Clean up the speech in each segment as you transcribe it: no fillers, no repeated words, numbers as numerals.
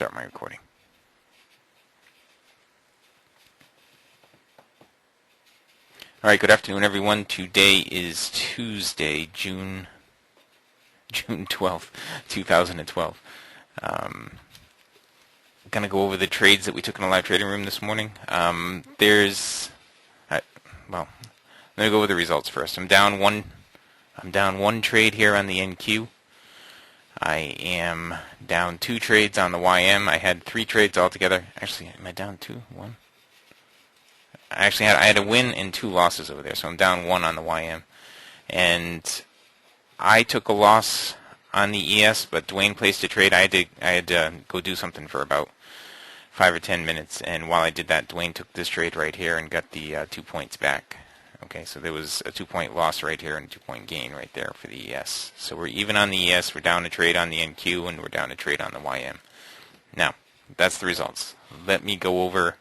Start my recording. All right, good afternoon, everyone. Today is Tuesday, June 12th, 2012. Going to go over the trades that we took in the live trading room this morning. I'm going to go over the results first. I'm down one trade here on the NQ. I am down 2 trades on the YM. I had 3 trades altogether. Actually, am I down 2? 1? I had a win and 2 losses over there, so I'm down 1 on the YM. And I took a loss on the ES, but Dwayne placed a trade. I had to go do something for about 5 or 10 minutes, and while I did that, Dwayne took this trade right here and got the 2 points back. Okay, so there was a 2-point loss right here and a 2-point gain right there for the ES. So we're even on the ES, we're down a trade on the NQ, and we're down a trade on the YM. Now, that's the results. Let me go over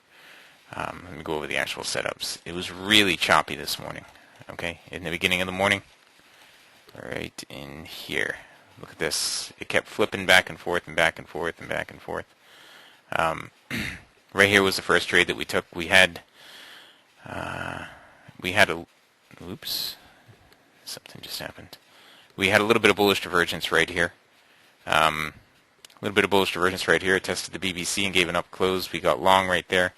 the actual setups. It was really choppy this morning. Okay, in the beginning of the morning, right in here. Look at this. It kept flipping back and forth and back and forth and back and forth. Right here was the first trade that we took. We had oops, something just happened. We had a little bit of bullish divergence right here. A little bit of bullish divergence right here. It tested the BBC and gave an up close. We got long right there.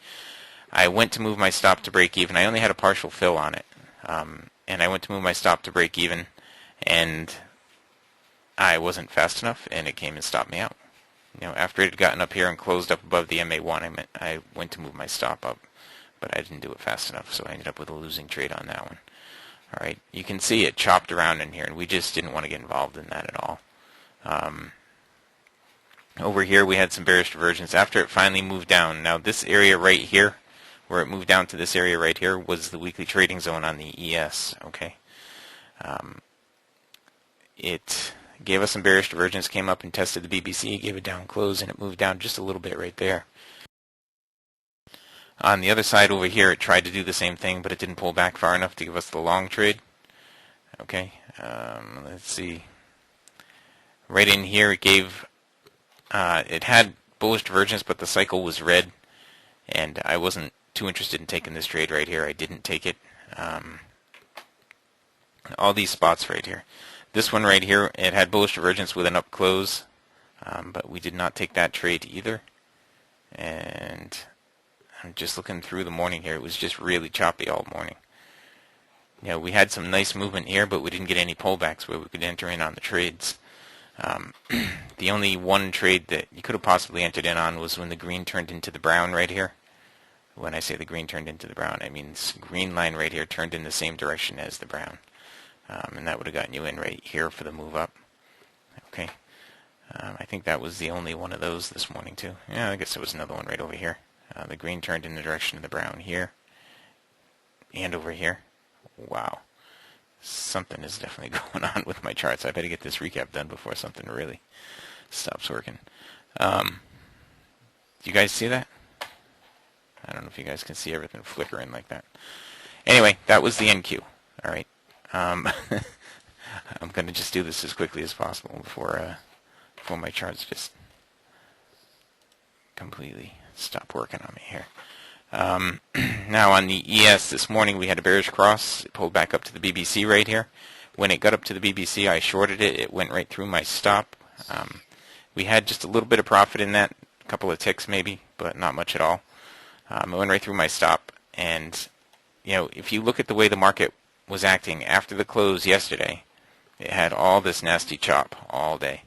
I went to move my stop to break even. I only had a partial fill on it. And I went to move my stop to break even, and I wasn't fast enough, and it came and stopped me out. You know, after it had gotten up here and closed up above the MA1, I went to move my stop up, but I didn't do it fast enough, so I ended up with a losing trade on that one. All right, you can see it chopped around in here, and we just didn't want to get involved in that at all. Over here, we had some bearish divergence after it finally moved down. Now, this area right here, where it moved down to this area right here, was the weekly trading zone on the ES. Okay, it gave us some bearish divergence, came up and tested the BBC, gave a down close, and it moved down just a little bit right there. On the other side over here, it tried to do the same thing, but it didn't pull back far enough to give us the long trade. Okay, let's see. Right in here, it gave, it had bullish divergence, but the cycle was red, and I wasn't too interested in taking this trade right here. I didn't take it. All these spots right here. This one right here, it had bullish divergence with an up close, but we did not take that trade either. And I'm just looking through the morning here. It was just really choppy all morning. You know, we had some nice movement here, but we didn't get any pullbacks where we could enter in on the trades. The only one trade that you could have possibly entered in on was when the green turned into the brown right here. When I say the green turned into the brown, I mean this green line right here turned in the same direction as the brown. And that would have gotten you in right here for the move up. Okay. I think that was the only one of those this morning too. Yeah, I guess there was another one right over here. The green turned in the direction of the brown here. And over here. Wow. Something is definitely going on with my charts. I better get this recap done before something really stops working. Do you guys see that? I don't know if you guys can see everything flickering like that. Anyway, that was the NQ. All right. I'm going to just do this as quickly as possible before my charts just completely stop working on me here. Now on the ES this morning, we had a bearish cross. It pulled back up to the BBC right here. When it got up to the BBC, I shorted it. It went right through my stop. We had just a little bit of profit in that, a couple of ticks maybe, but not much at all. It went right through my stop. And, you know, if you look at the way the market was acting after the close yesterday, it had all this nasty chop all day.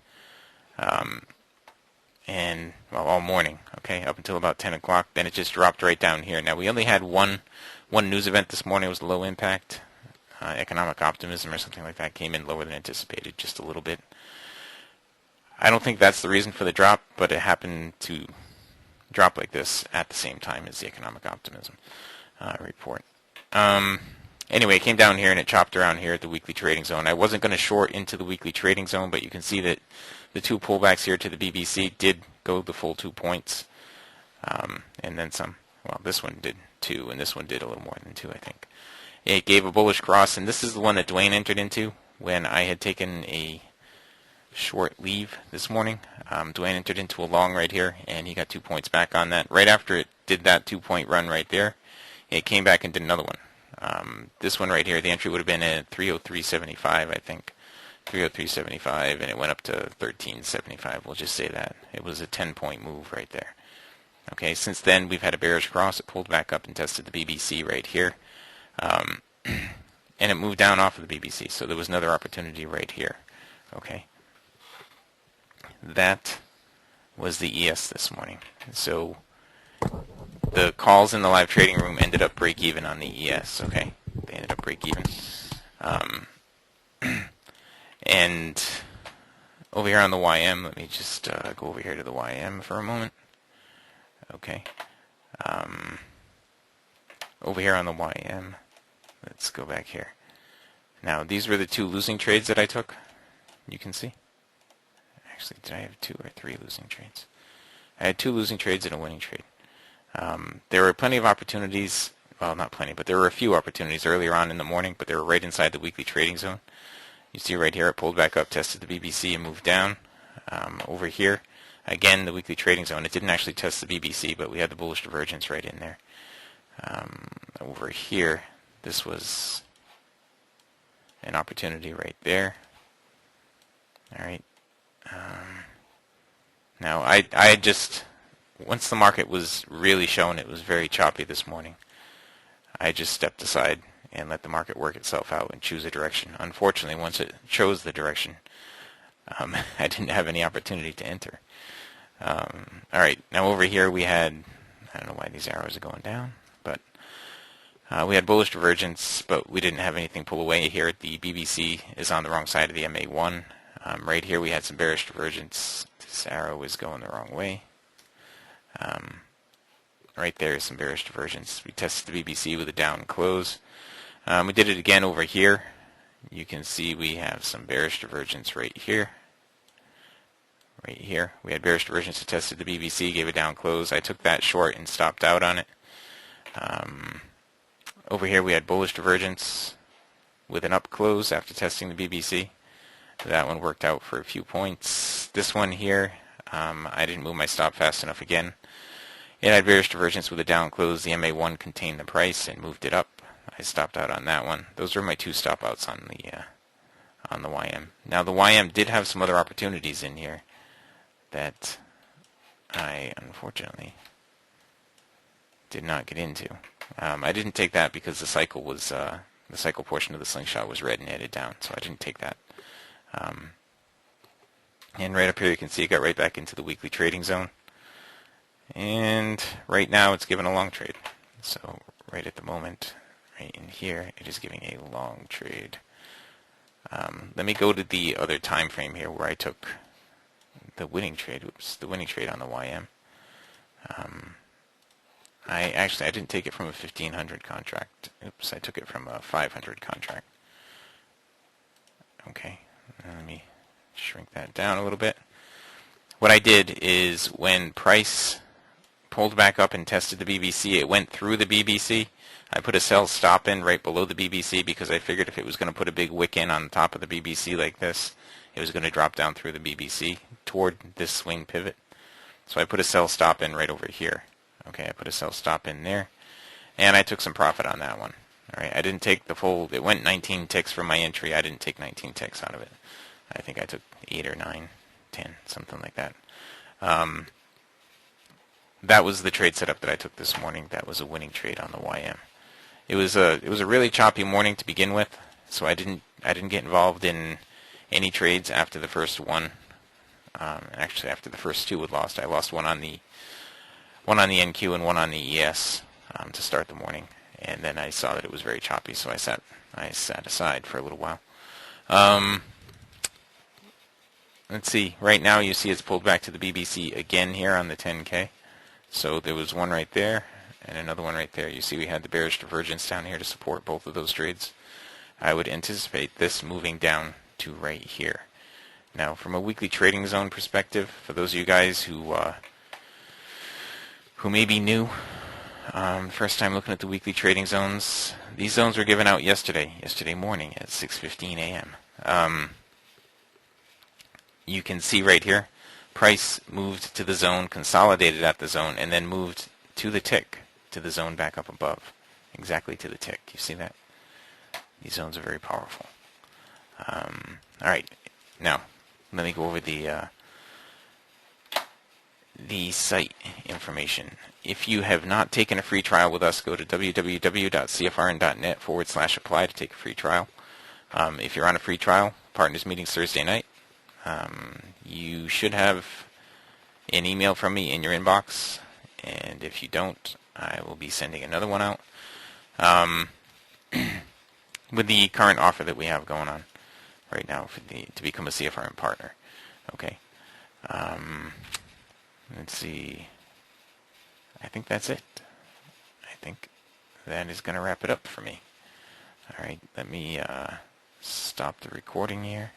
And, well, all morning, okay, up until about 10 o'clock. Then it just dropped right down here. Now, we only had one news event this morning. It was low impact. Economic optimism or something like that came in lower than anticipated, just a little bit. I don't think that's the reason for the drop, but it happened to drop like this at the same time as the economic optimism report. Anyway, it came down here and it chopped around here at the weekly trading zone. I wasn't going to short into the weekly trading zone, but you can see that the 2 pullbacks here to the BBC did go the full 2 points, and then some. Well, this one did 2, and this one did a little more than 2, I think. It gave a bullish cross, and this is the one that Dwayne entered into when I had taken a short leave this morning. Dwayne entered into a long right here, and he got 2 points back on that. Right after it did that 2-point run right there, it came back and did another one. This one right here, the entry would have been at 303.75, I think. 303.75, and it went up to 13.75. We'll just say that. It was a 10-point move right there. Okay, since then we've had a bearish cross. It pulled back up and tested the BBC right here. And it moved down off of the BBC, so there was another opportunity right here. Okay. That was the ES this morning. So the calls in the live trading room ended up break even on the ES, okay? They ended up break even. And over here on the YM, let me just go over here to the YM for a moment. Okay. Over here on the YM, let's go back here. Now, these were the 2 losing trades that I took. You can see. Actually, did I have 2 or 3 losing trades? I had 2 losing trades and a winning trade. There were plenty of opportunities. Well, not plenty, but there were a few opportunities earlier on in the morning, but they were right inside the weekly trading zone. You see right here, it pulled back up, tested the BBC, and moved down. Over here, again, the weekly trading zone. It didn't actually test the BBC, but we had the bullish divergence right in there. Over here, this was an opportunity right there. All right. Now, I just, once the market was really shown it was very choppy this morning, I just stepped aside and let the market work itself out and choose a direction. Unfortunately, once it chose the direction, I didn't have any opportunity to enter. All right, now over here we had, I don't know why these arrows are going down, but we had bullish divergence, but we didn't have anything pull away here. The BBC is on the wrong side of the MA1. Right here we had some bearish divergence. This arrow is going the wrong way. Right there is some bearish divergence. We tested the BBC with a down close. We did it again over here. You can see we have some bearish divergence right here. Right here. We had bearish divergence that tested the BBC, gave a down close. I took that short and stopped out on it. Over here we had bullish divergence with an up close after testing the BBC. That one worked out for a few points. This one here, I didn't move my stop fast enough again. It had bearish divergence with a down close. The MA1 contained the price and moved it up. I stopped out on that one. Those were my 2 stop outs on the YM. Now the YM did have some other opportunities in here that I unfortunately did not get into. I didn't take that because the cycle was the cycle portion of the slingshot was red and headed down, so I didn't take that. And right up here you can see it got right back into the weekly trading zone. And right now it's given a long trade. So right at the moment, right in here, it is giving a long trade. Let me go to the other time frame here where I took the winning trade. Oops, the winning trade on the YM. I didn't take it from a 1500 contract. Oops, I took it from a 500 contract. Okay, let me shrink that down a little bit. What I did is when price pulled back up and tested the BBC, it went through the BBC. I put a sell stop in right below the BBC because I figured if it was going to put a big wick in on the top of the BBC like this, it was going to drop down through the BBC toward this swing pivot. So I put a sell stop in right over here. Okay, I put a sell stop in there, and I took some profit on that one. All right, I didn't take the full. It went 19 ticks from my entry. I didn't take 19 ticks out of it. I think I took 8 or 9, 10, something like that. That was the trade setup that I took this morning. That was a winning trade on the YM. It was a really choppy morning to begin with, so I didn't get involved in any trades after the first one. Actually, after the first 2 had lost, I lost one on the NQ and one on the ES to start the morning, and then I saw that it was very choppy, so I sat aside for a little while. Let's see. Right now, you see it's pulled back to the BBC again here on the 10K. So there was one right there and another one right there. You see we had the bearish divergence down here to support both of those trades. I would anticipate this moving down to right here. Now, from a weekly trading zone perspective, for those of you guys who may be new, first time looking at the weekly trading zones, these zones were given out yesterday morning at 6:15 a.m. you can see right here, price moved to the zone, consolidated at the zone, and then moved to the tick, to the zone back up above. Exactly to the tick. You see that? These zones are very powerful. All right. Now, let me go over the site information. If you have not taken a free trial with us, go to www.cfrn.net/apply to take a free trial. If you're on a free trial, partners meetings Thursday night. You should have an email from me in your inbox, and if you don't, I will be sending another one out with the current offer that we have going on right now to become a CFRN partner. Okay. Let's see. I think that's it. I think that is going to wrap it up for me. All right, let me stop the recording here.